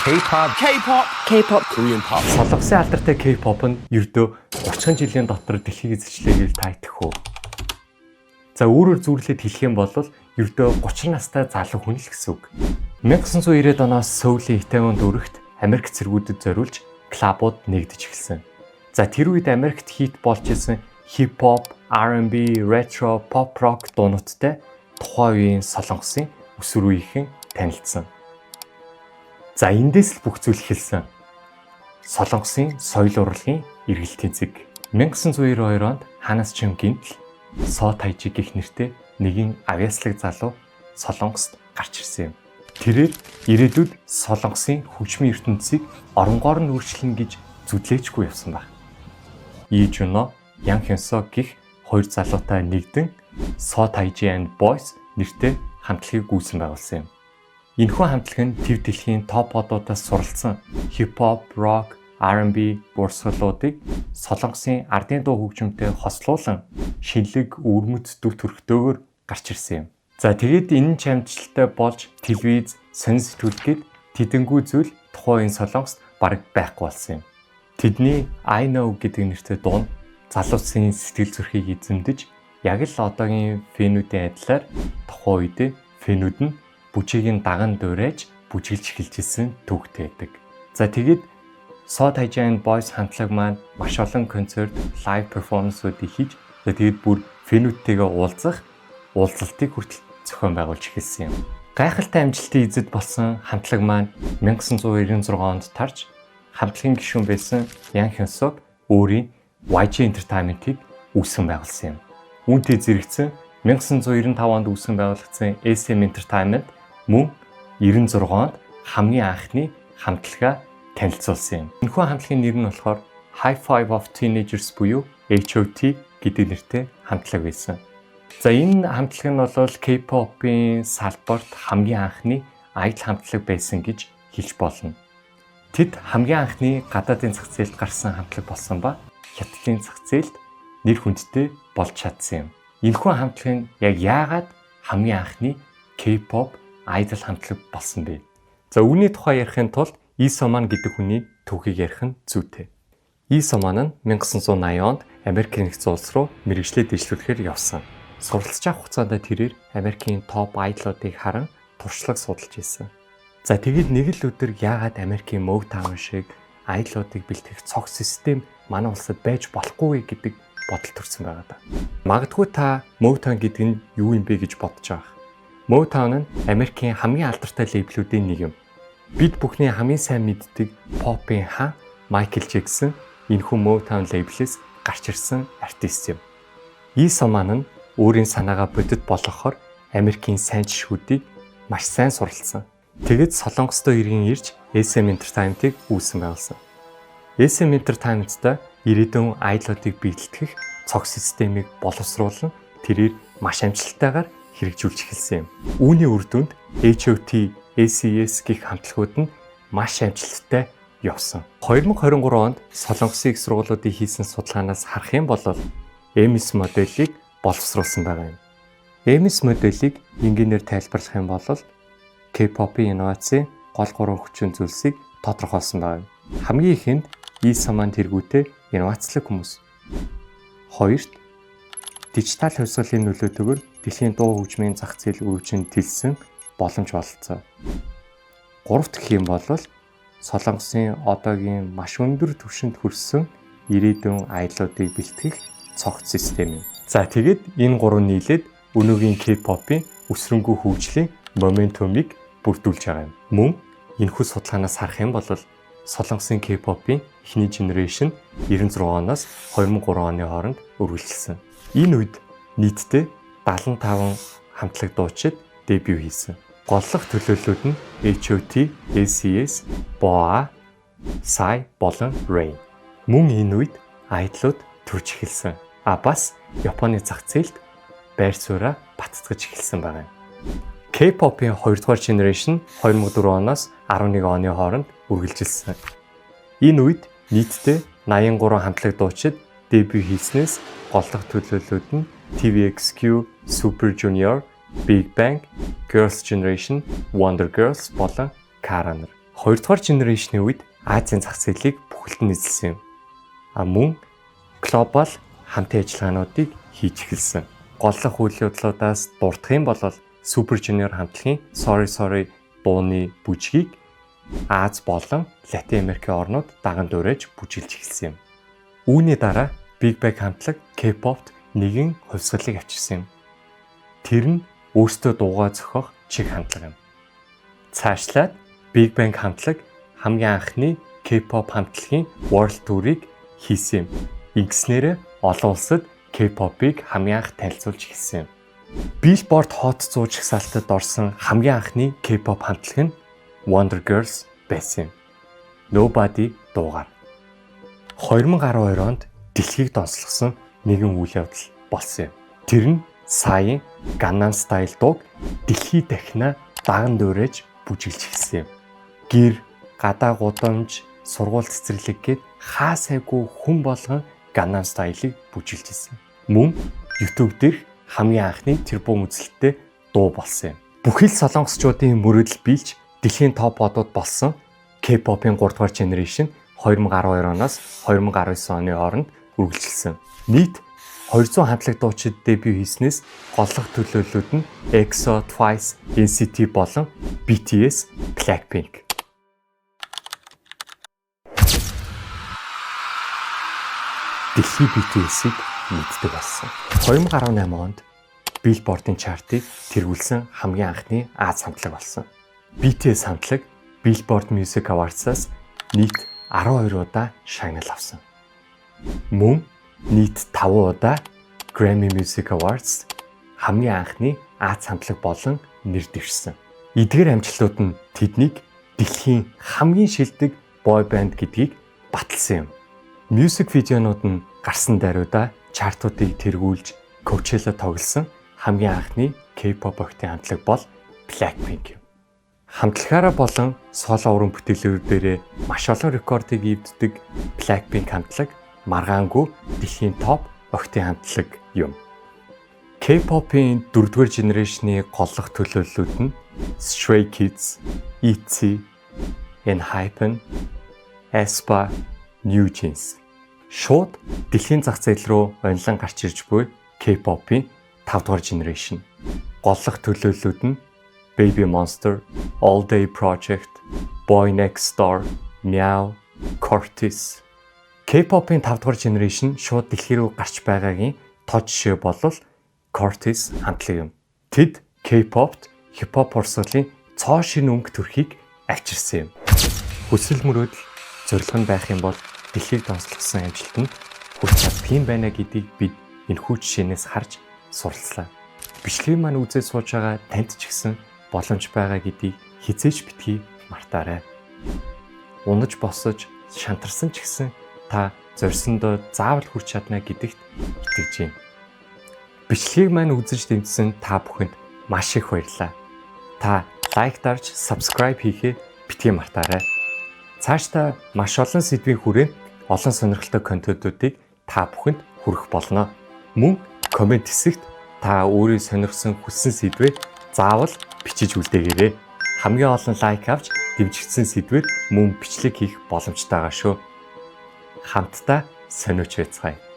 K-pop, K-pop. Korean pop. Солонгосын алдартай K-pop нь ердөө 30 жилийн дотор дэлхийг эзэчлэгийг таагдах уу. За өөрөөр зөвлөлд хэлэх юм бол ердөө 30 настай залуу хүн л гэсэн үг. 1990-ад оноос Сөүлийн Итавонд өргөхт Америк цэргүүдэд зориулж клабууд нэгдэж эхэлсэн. За тэр үед Америкт хит болж исэн хип-хоп, R&B, ретро, pop rock дуунуудтай тухайн үеийн Солонгосын өсвөр үеийнхэн танилцсан. За эндээс л бүх зүйл эхэлсэн. Солонгосын соёл урлагийн эргэлтийн цэг 1992 онд Ханас Чим гинтл Со Тайжиг гэх нэртэй нэгэн авьяаслаг залуу Солонгост гарч ирсэн юм. Тэрээр ирээдүйд Солонгосын хөгжмийн ертөнцийг оронгоор нь өөрчлөнө гэж зүтлээчгүй явсан баг. Lee Juno, Yang Hyun-soo гэх хоёр залуутай нэгдэн So Taiji and Boys нэртэй хамтлагийг гүйцэн байгуулсан юм. Энэхүү хамтлаг нь төв дэлхийн топ одуудаас суралцсан хип-хоп, рок, R&B урсгалуудыг Солонгосын ардын дуу хөгжмөнтэй хослуулан шинэлэг өвөрмөц дүр төрхтэйгээр гарч ирсэн юм. За тэгээд энэ чамдчилтай болж телевиз, сонин сэтгүүлгээд тэдэнгүү зүйл тухайн үеийн Солонгост бараг байхгүй болсон юм. Тэдний I Know гэдэг нэртэй дуу нь залуусын сэтгэл зүрхийг эзэмдэж яг л одоогийн фэнүүдийн адилаар тухайн үедээ фэнүүд нь бүжигийн даган дуурайж бүжиглж эхэлж исэн төвхтэй байдаг. За тэгээд So Taiji and Boys хамтлаг маань маш олон концерт, лайв перформансуудыг хийж тэгээд бүр фэнүүдтэйгээ уулзалтыг хүртэл зохион байгуулж эхэлсэн юм. Гайхалтай амжилтын эзэд болсон хамтлаг маань 1996 онд тарж хамтлагийн гишүүн байсан Yang Hyun-soo өөрийн YG Entertainment-ийг үүсгэн байгуулсан юм. Үүнтэй зэрэгцэн 1995 онд үүсгэн байгуулагдсан SM Entertainment мөн 96 онд хамгийн анхны хамтлагаа танилцуулсан юм. Энэхүү хамтлагийн нэр нь болохоор High Five of Teenagers буюу HOT гэдэг нэртэй хамтлаг байсан. За энэ хамтлаг нь бол K-pop-ийн салбарт хамгийн анхны idol хамтлаг байсан гэж хэлж болно. Тэд хамгийн анхны гадаадын зах зээлд гарсан хамтлаг болсон ба хятадын зах зээлд нэр хүндтэй болж чадсан юм. Энэхүү хамтлаг нь яг яагаад хамгийн анхны K-pop idol хамтлаг болсон бэ? За үүний тухай ярихын тулд Lee So-man гэдэг хүний түүхийг ярих нь зүйтэй. Lee So-man нь 1980 онд Америкийн нэгдсэн улс руу мэргэжлээ дэвшлүүлэхээр явсан. Суралцж авах хугацаанд тэрээр Америкийн топ айдлуудыг харан туршлага судалж ирсэн. За тэгээд нэг л өдөр яагаад Америкийн Motown шиг айдлуудыг бэлтгэх цогц систем манай улсад байж болохгүй гэдэг бодол төрсэн байгаа даа. Магадгүй та Motown гэдэг нь юу юм бэ гэж бодож байгаа. Motown нь Америкийн хамгийн алдартай лейблүүдийн нэг юм. Бид бүхний хамгийн сайн мэддэг попын хаан Майкл Джексон энэхүү Motown лейблээс гарч ирсэн артист юм. Lee So-man нь өөрийн санаагаа бодит болгохоор Америкийн сайн жишгүүдийг маш сайн суралцсан. Тэгэд Солонгостой иргэн ирж SM Entertainment-ийг үүсгэн байгуулсан. SM Entertainment-та ирээдүйн айдлуудыг бэлтгэх цогц системийг боловсруулан тэрээр маш амжилттайгаар хэрэгжүүлж эхэлсэн юм. Үүний үр дүнд HOT, ACS гэх хамтлагууд нь маш амжилттай явсан. 2023 онд Солонгосын их сургуулиудын хийсэн судалгаанаас харах юм бол MS моделийг боловсруулсан байгаа юм. MS моделийг энгийнээр тайлбарлах юм бол K-pop-ийн инновацийн гол 3 хүчин зүйлсийг тодорхойлсон байгаа юм. Хамгийн ихэнд Lee So-man тэргүүтээ инновацлог хүмүүс. Хоёрт дижитал хувьсгалын нөлөөтэйгээр дэлхийн дуу хөгжмийн зах зээл өргөжинд тэлсэн боломж олцсон. Гуравт гэх юм бол Солонгосын одоогийн маш өндөр түвшинд хүрсэн ирээдүйн айдлуудыг бэлтгэх цогц систем юм. За тэгээд энэ гурав нийлээд өнөөгийн K-pop-ийн өсрөнгөө хөгжлийн моментумыг бүрдүүлж байгаа юм. Мөн энэхүү судалгаанаас харах юм бол Солонгосын K-pop-ийн эхний генерашн 96 оноос 2003 оны хооронд үргэлжилсэн. Энэ үед нийтдээ 75 хамтлаг дуучид дебют хийсэн. Голлох төлөөллүүд нь HOT, ACS, BoA, Psy болон Rain. Мөн энэ үед айдлууд төрж эхэлсэн. Бас Японы зах зээлд байр сууриа баттгаж эхэлсэн байна. K-pop-ийн 2 дугаар генерашн 2004 оноос 11 оны хооронд үргэлжилсэн. Энэ үед нийтдээ 83 хамтлаг дуучид дебют хийснээс голлох төлөөллүүд нь TVXQ, Super Junior, Big Bang, Girls' Generation, Wonder Girls болон Kara нар. 2-р генерашны үед Азийн зах зээлийг бүхэлд нь эзэлсэн юм. Мөн глобал хамтын ажиллагаануудыг хийж эхэлсэн. Голлох үйл явдлуудаас дурдах юм бол Super Junior хамтлагийн Sorry дууны бүжгийг Аз болон Латин Америкийн орнууд даган дуурайж бүжиглж эхэлсэн юм. Үүний дараа Big Bang хамтлаг K-pop-т нэгэн хувьсгалыг авчирсан юм. Тэр нь өөртөө дуугаа зохиох чиг хамтлаг юм. Цаашлаад Big Bang хамтлаг хамгийн анхны K-pop хамтлагийн World Tour-ыг хийсэн юм. Ингэснээр олон улсад K-pop-ыг хамгийн анх танилцуулж эхэлсэн юм. Billboard Hot 100 жагсаалтад орсон хамгийн анхны K-pop хамтлаг нь Wonder Girls байсан юм. Nobody дуугаар 2012 онд дэлхийг донслогсон нэгэн үйл явдал болсон юм. Тэр нь саяын Gangnam Style дууг дэлхий дахина даган дуурайж бүжиглж эхэлсэн юм. Гэр, гадаа гудамж, сургууль цэцэрлэг гээд хаа сайгүй хүн болгон Gangnam Style-ыг бүжиглж ирсэн. Мөн YouTube дээрх хамгийн анхны тэрбум үзэлттэй дуу болсон юм. Бүхэл солонгосчуудын мөрөөдөл биелж дэлхийн топ одууд болсон K-pop-ын 3-р generation 2012 оноос 2019 оны хооронд үргэлжилсэн. Нийт 200 хамтлаг дуучид дебют хийснээс голлох төлөөллүүд нь EXO, Twice, NCT болон BTS, Blackpink. Дэлхийн BTS-ийг мэддэг болсон. 2018 онд Billboard-ын чартыг тэргүүлсэн хамгийн анхны Аз хамтлаг болсон. BTS хамтлаг Billboard Music Awards-аас нийт 12 удаа шагнал авсан. Мөн нийт 5 удаа Grammy Music Awards хамгийн анхны Аз хамтлаг болон нэр дэвшсэн. Эдгээр амжилтууд нь тэднийг дэлхийн хамгийн шилдэг boy band гэдгийг баталсан юм. Мьюзик видеонууд нь гарсан даруйда чартуудыг тэргүүлж Coachella тоглосон хамгийн анхны K-pop охидын хамтлаг бол Blackpink юм. Хамтлагаараа болон соло уран бүтээлүүдээрээ маш олон рекордыг эвддэг Blackpink хамтлаг маргаангүй дэлхийн топ охидын хамтлаг юм. K-pop-ийн 4-р generation-ы голлох төлөөллүүд нь Stray Kids, ITZY, ENHYPEN, aespa, New Jeans. Шууд дэлхийн зах зээл рүү онлон гарч ирж буй K-pop-ийн 5-р generation. Голлох төлөөллүүд нь Baby Monster, All Day Project, Boy Next Door, Meow, Cortis. K-pop-ийн 5-р generation шууд дэлхий рүү гарч байгаагийн тод жишээ бол Cortis хамтлаг юм. Тэд K-pop-т хип-хоп урсгалын цоо шин өнгө төрхийг авчирсан юм. Хүсэл мөрөөдөл зорилго нь байх юм бол дэлхийг донслогсон амжилт нь хүрч чадах юм байна гэдгийг бид энэхүү жишээнээс харж суралцлаа. Бичлэгийг маань үзээд сууж байгаа танд ч гэсэн боломж байгаа гэдгийг хизээж битгий мартаарай. Унаж босож шантарсан ч гэсэн та зорьсондоо заавал хүрч чадна гэдэгт итгэж байна. Бичлэгийг маань үзэж дэмжсэн та бүхэнд маш их баярлалаа. Та лайк дарж, subscribe хийхээ битгий мартаарай. Цаашдаа маш олон сэдвийн хүрээнд олон сонирхолтой контентуудыг та бүхэнд хүргэх болно. Мөн комент хэсэгт та өөрийн сонирхсан хүссэн сэдвээ заавал бичиж үлдээгээрэй. Хамгийн олон лайк авч дэмжигдсэн сэдвээр мөн бичлэг хийх боломжтой байгаа шүү. Хамтдаа сониуч байцгаая.